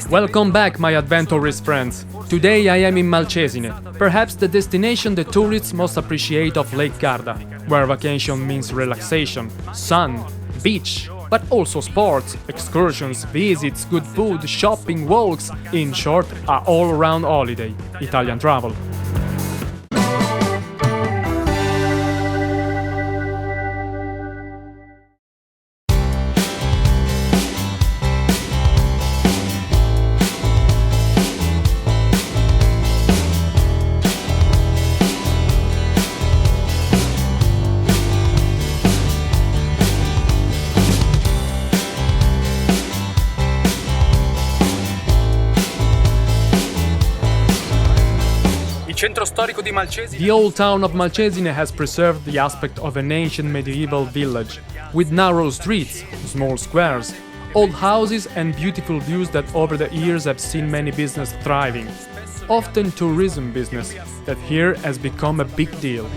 Welcome back, my adventurous friends. Today I am in Malcesine, perhaps the destination the tourists most appreciate of Lake Garda, where vacation means relaxation, sun, beach, but also sports, excursions, visits, good food, shopping, walks, in short, a all-around holiday, Italian travel. The old town of Malcesine has preserved the aspect of an ancient medieval village, with narrow streets, small squares, old houses and beautiful views that over the years have seen many business thriving. Often tourism business, that here has become a big deal.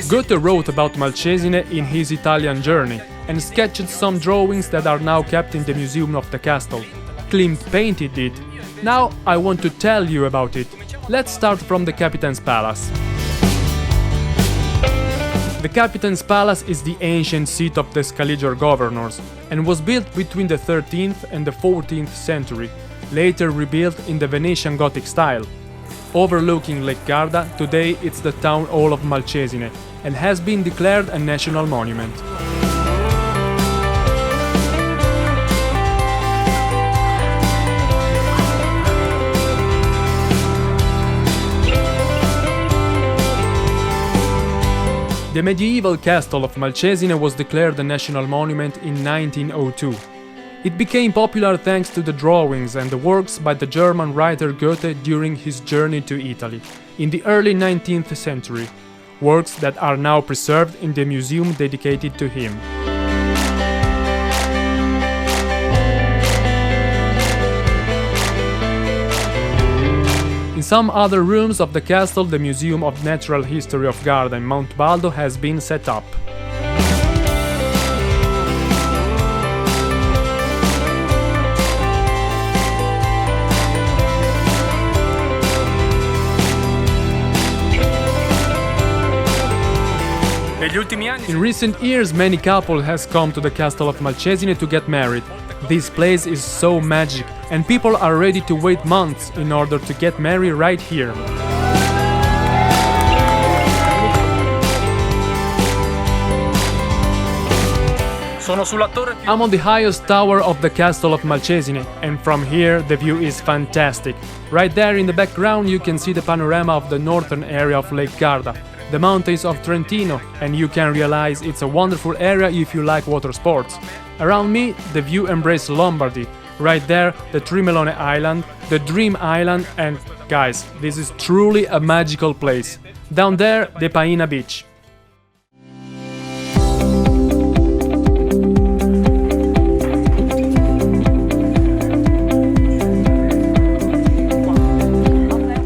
Goethe wrote about Malcesine in his Italian journey and sketched some drawings that are now kept in the museum of the castle. Klimt painted it. Now I want to tell you about it. Let's start from the Captain's Palace. The Captain's Palace is the ancient seat of the Scaliger governors and was built between the 13th and the 14th century, later rebuilt in the Venetian Gothic style. Overlooking Lake Garda, today it's the town hall of Malcesine and has been declared a national monument. The medieval castle of Malcesine was declared a national monument in 1902. It became popular thanks to the drawings and the works by the German writer Goethe during his journey to Italy in the early 19th century, works that are now preserved in the museum dedicated to him. In some other rooms of the castle, the Museum of Natural History of Garda in Mount Baldo has been set up. In recent years, many couples has come to the castle of Malcesine to get married. This place is so magic, and people are ready to wait months in order to get married right here. I'm on the highest tower of the castle of Malcesine, and from here the view is fantastic. Right there in the background you can see the panorama of the northern area of Lake Garda, the mountains of Trentino, and you can realize it's a wonderful area if you like water sports. Around me, the view embraces Lombardy. Right there, the Trimelone Island, the Dream Island, and guys, this is truly a magical place. Down there, the Paina Beach.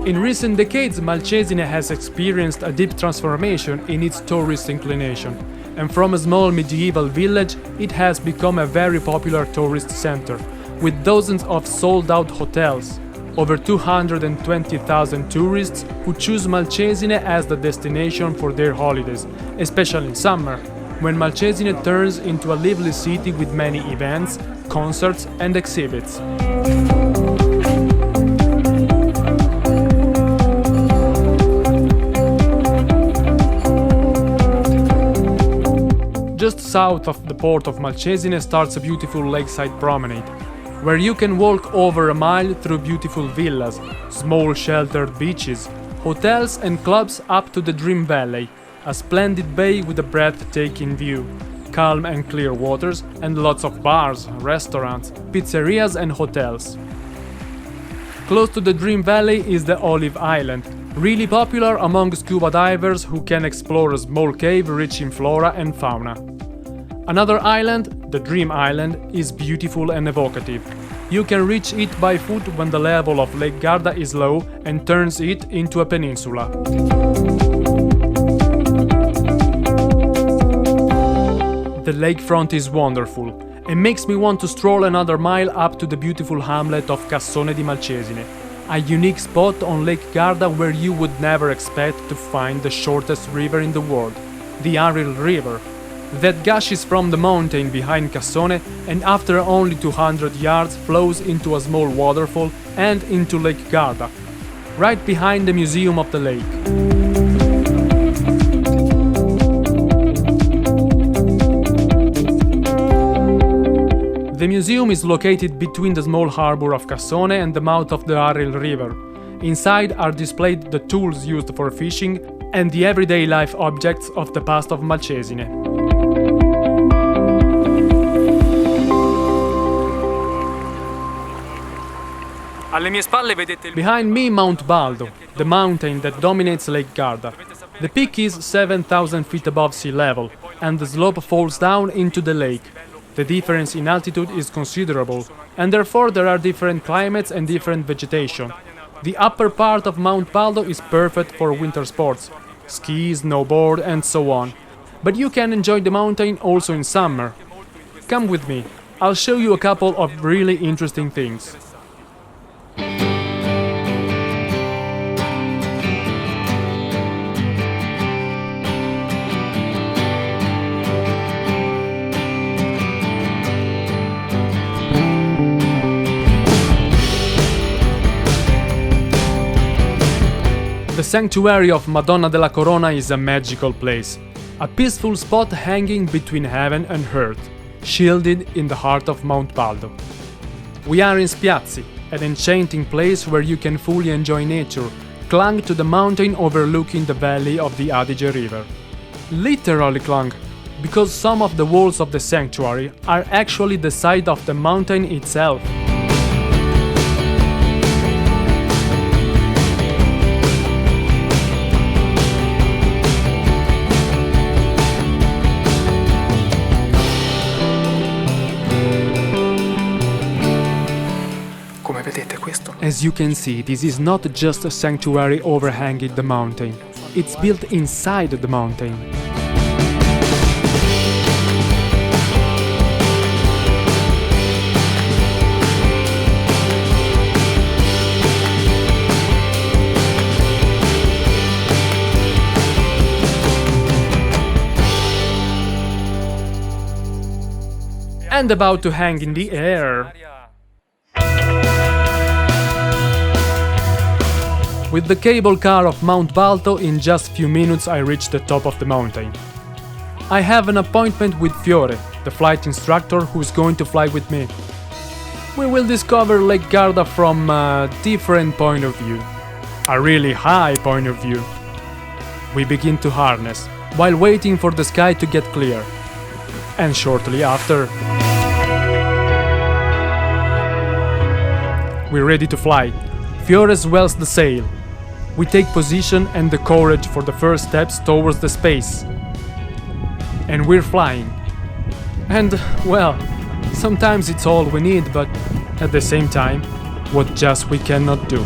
In recent decades, Malcesine has experienced a deep transformation in its tourist inclination, and from a small medieval village, it has become a very popular tourist center, with dozens of sold-out hotels, over 220,000 tourists who choose Malcesine as the destination for their holidays, especially in summer, when Malcesine turns into a lively city with many events, concerts and exhibits. Just south of the port of Malcesine starts a beautiful Lakeside Promenade, where you can walk over a mile through beautiful villas, small sheltered beaches, hotels and clubs up to the Dream Valley, a splendid bay with a breathtaking view, calm and clear waters, and lots of bars, restaurants, pizzerias and hotels. Close to the Dream Valley is the Olive Island, really popular among scuba divers who can explore a small cave rich in flora and fauna. Another island, the Dream Island, is beautiful and evocative. You can reach it by foot when the level of Lake Garda is low and turns it into a peninsula. The lakefront is wonderful and makes me want to stroll another mile up to the beautiful hamlet of Cassone di Malcesine, a unique spot on Lake Garda where you would never expect to find the shortest river in the world, the Ariel River, that gushes from the mountain behind Cassone and after only 200 yards flows into a small waterfall and into Lake Garda, right behind the Museum of the Lake. The museum is located between the small harbor of Cassone and the mouth of the Ariel River. Inside are displayed the tools used for fishing and the everyday life objects of the past of Malcesine. Behind me Mount Baldo, the mountain that dominates Lake Garda. The peak is 7,000 feet above sea level and the slope falls down into the lake. The difference in altitude is considerable, and therefore there are different climates and different vegetation. The upper part of Mount Baldo is perfect for winter sports, ski, snowboard and so on. But you can enjoy the mountain also in summer. Come with me, I'll show you a couple of really interesting things. The sanctuary of Madonna della Corona is a magical place, a peaceful spot hanging between heaven and earth, shielded in the heart of Mount Baldo. We are in Spiazzi, an enchanting place where you can fully enjoy nature, clung to the mountain overlooking the valley of the Adige River. Literally clung, because some of the walls of the sanctuary are actually the side of the mountain itself. As you can see, this is not just a sanctuary overhanging the mountain, it's built inside the mountain. And about to hang in the air. With the cable car of Mount Baldo, in just few minutes I reach the top of the mountain. I have an appointment with Fiore, the flight instructor who is going to fly with me. We will discover Lake Garda from a different point of view. A really high point of view. We begin to harness, while waiting for the sky to get clear. And shortly after, we're ready to fly. Fiore swells the sail. We take position and the courage for the first steps towards the space. And we're flying. And, well, sometimes it's all we need, but at the same time, what just we cannot do.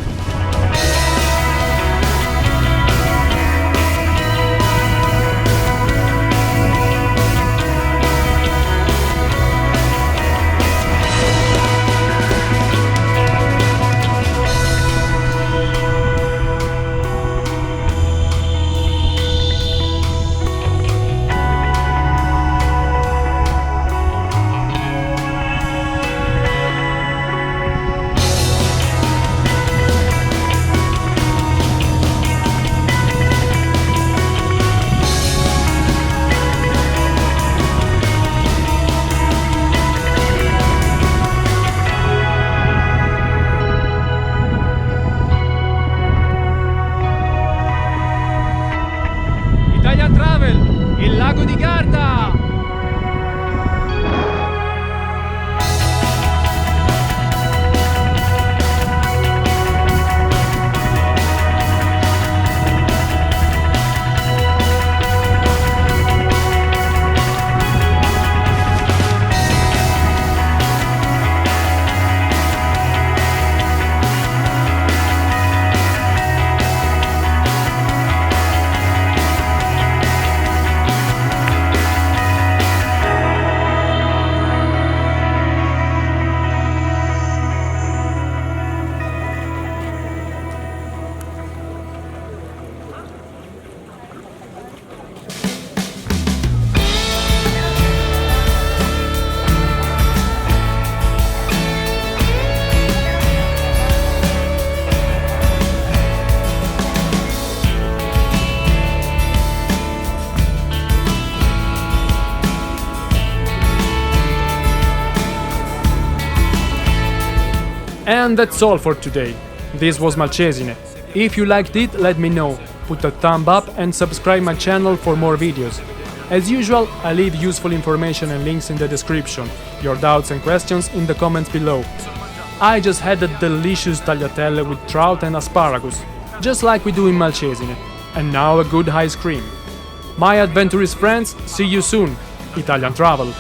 And that's all for today. This was Malcesine. If you liked it, let me know. Put a thumb up and subscribe my channel for more videos. As usual, I leave useful information and links in the description. Your doubts and questions in the comments below. I just had a delicious tagliatelle with trout and asparagus, just like we do in Malcesine. And now a good ice cream. My adventurous friends, see you soon. Italian Travel.